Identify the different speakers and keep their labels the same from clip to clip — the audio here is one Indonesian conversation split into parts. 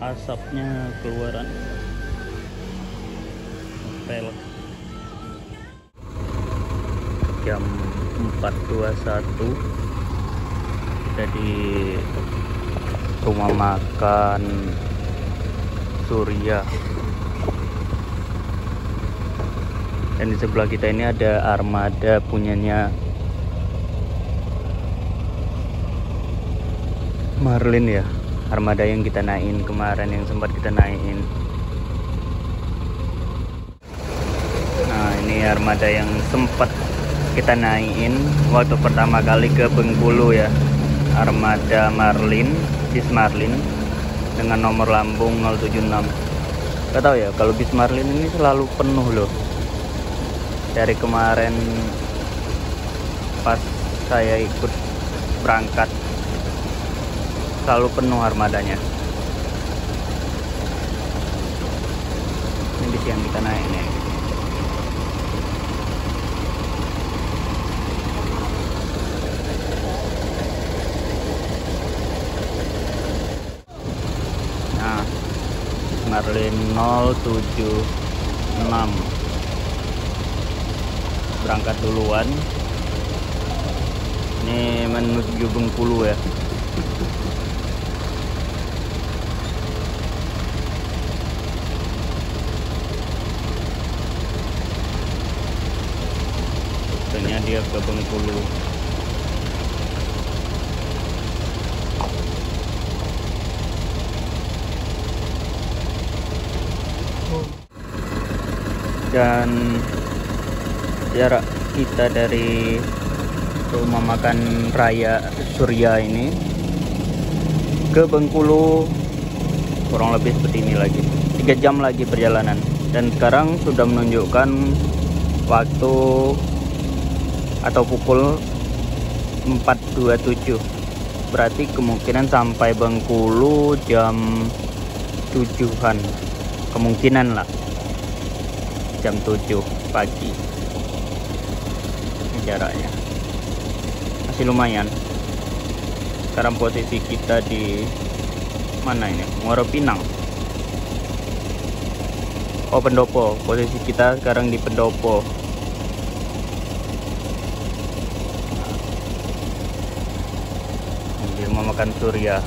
Speaker 1: asapnya keluaran pel. Jam 4.21 kita di rumah makan Surya, dan di sebelah kita ini ada armada punyanya Marlin ya, armada yang kita naikin kemarin, yang sempat kita naikin. Nah, ini armada yang sempat kita naikin waktu pertama kali ke Bengkulu ya, armada Marlin, bis Marlin dengan nomor lambung 076. Gak tahu ya, kalau bis Marlin ini selalu penuh loh. Dari kemarin pas saya ikut berangkat selalu penuh armadanya. Ini bis yang kita naik nih. Nah, Marlin 076 berangkat duluan. Ini menuju Bengkulu ya. Rutenya dia ke Bengkulu. Dan jarak kita dari rumah makan Raya Surya ini ke Bengkulu kurang lebih seperti ini lagi, 3 jam lagi perjalanan. Dan sekarang sudah menunjukkan waktu atau pukul 4.27, berarti kemungkinan sampai Bengkulu jam 7-an, kemungkinan lah jam 7 pagi. Ini jaraknya masih lumayan. Sekarang posisi kita di mana ini? Muara Pinang. Oh, Pendopo. Posisi kita sekarang di Pendopo. Di rumah makan Surya.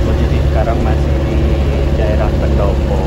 Speaker 1: Posisi sekarang masih di daerah Pendopo.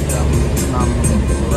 Speaker 1: Jam 6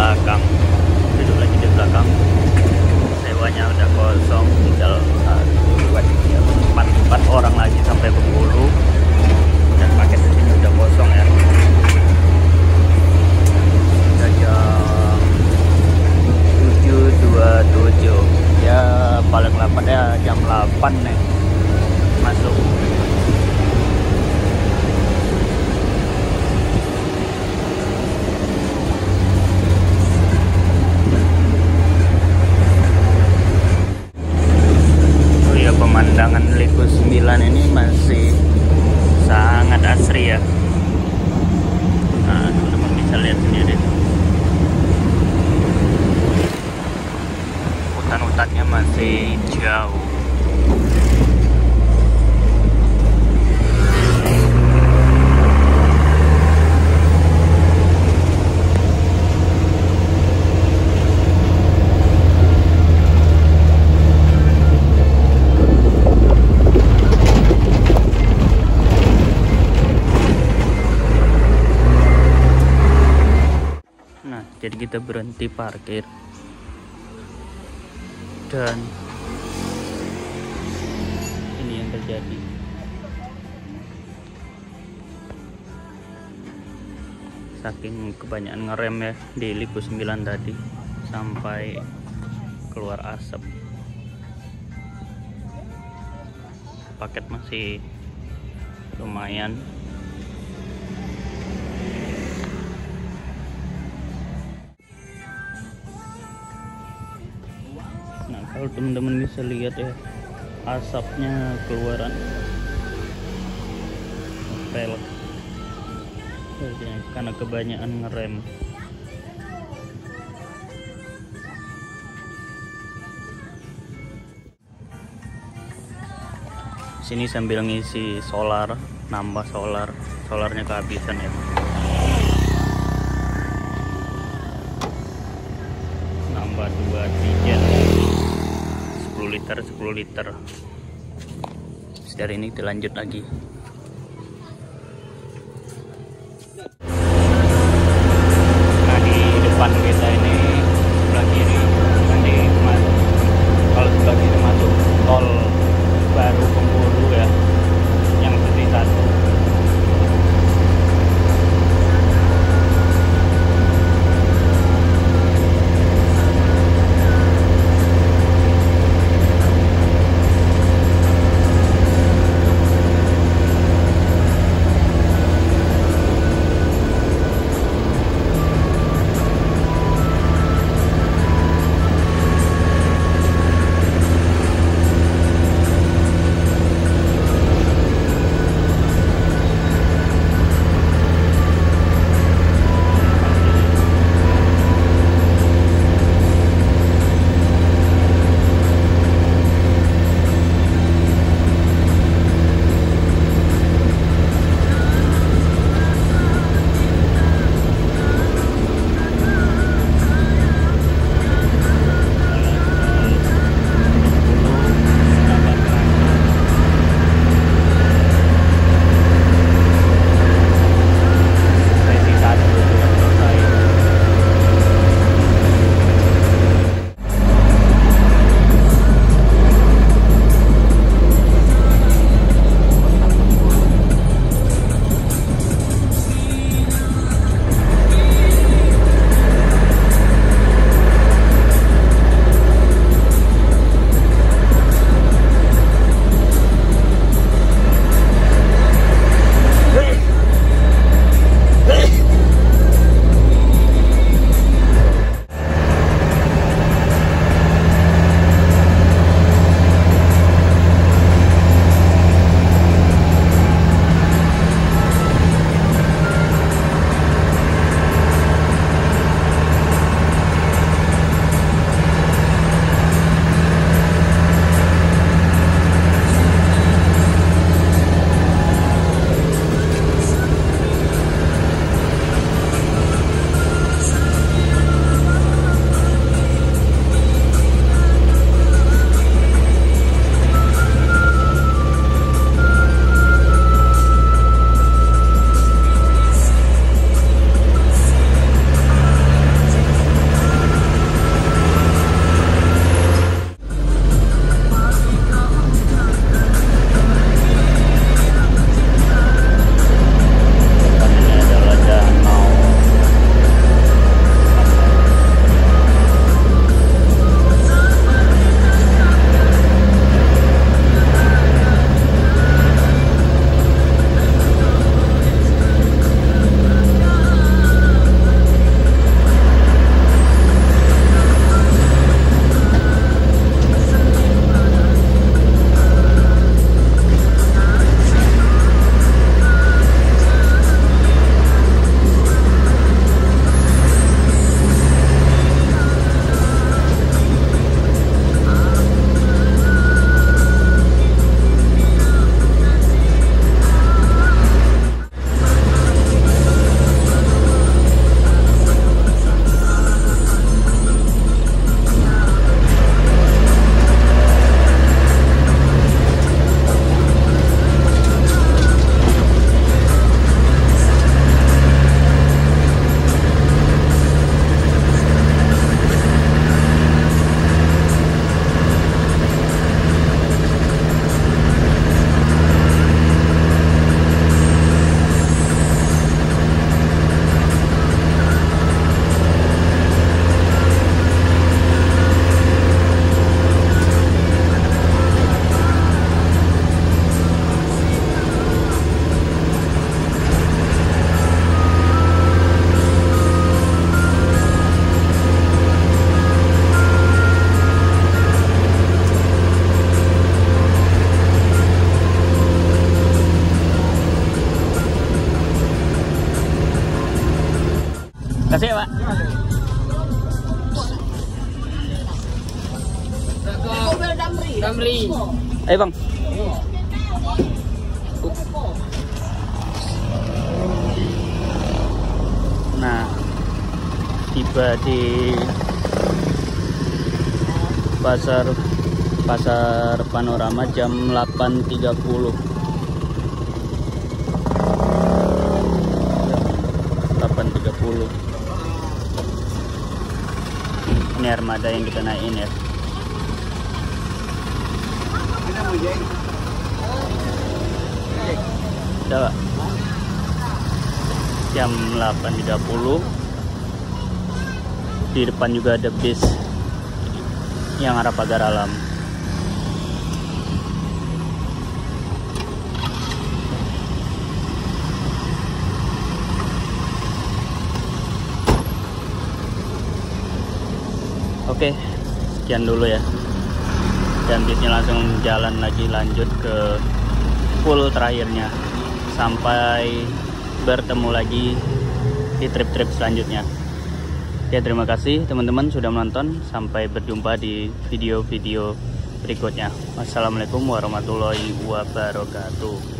Speaker 1: belakang, duduk lagi di belakang. Sewanya udah kosong, tinggal 1, 2, 3, 4 orang lagi sampai Bengkulu, dan paket di sini udah kosong ya. Udah jam 7.27 ya, paling lambat ya jam 8 nih masuk. Pemandangan Liku 9 ini masih sangat asri ya. Nah, teman-teman bisa lihat sendiri. Hutan-hutannya masih jauh. Jadi kita berhenti parkir dan ini yang terjadi. Saking kebanyakan ngerem ya di Liku 9 tadi sampai keluar asap. Paket masih lumayan. Nah, kalau teman-teman bisa lihat ya, asapnya keluaran pelek karena kebanyakan ngerem. Sini sambil ngisi solar, nambah solarnya kehabisan ya. Nambah 2 tijen 10 liter. Dari ini dilanjut lagi. Nah, di depan kita ini sebelah kiri nanti kalau sebelah kiri masuk tol baru Bengkulu ya, yang Seti 1.
Speaker 2: Damri.
Speaker 1: Ayo bang. Nah, tiba di pasar Panorama jam 8.30. 8.30. Ini armada yang kita naikin ya. Udah, Pak. Jam 8.30. Di depan juga ada bis yang arah Pagar Alam. Oke, sekian dulu ya. Dan bisnya langsung jalan lagi, lanjut ke full terakhirnya. Sampai bertemu lagi di trip-trip selanjutnya. Ya, terima kasih teman-teman sudah menonton. Sampai berjumpa di video-video berikutnya. Wassalamualaikum warahmatullahi wabarakatuh.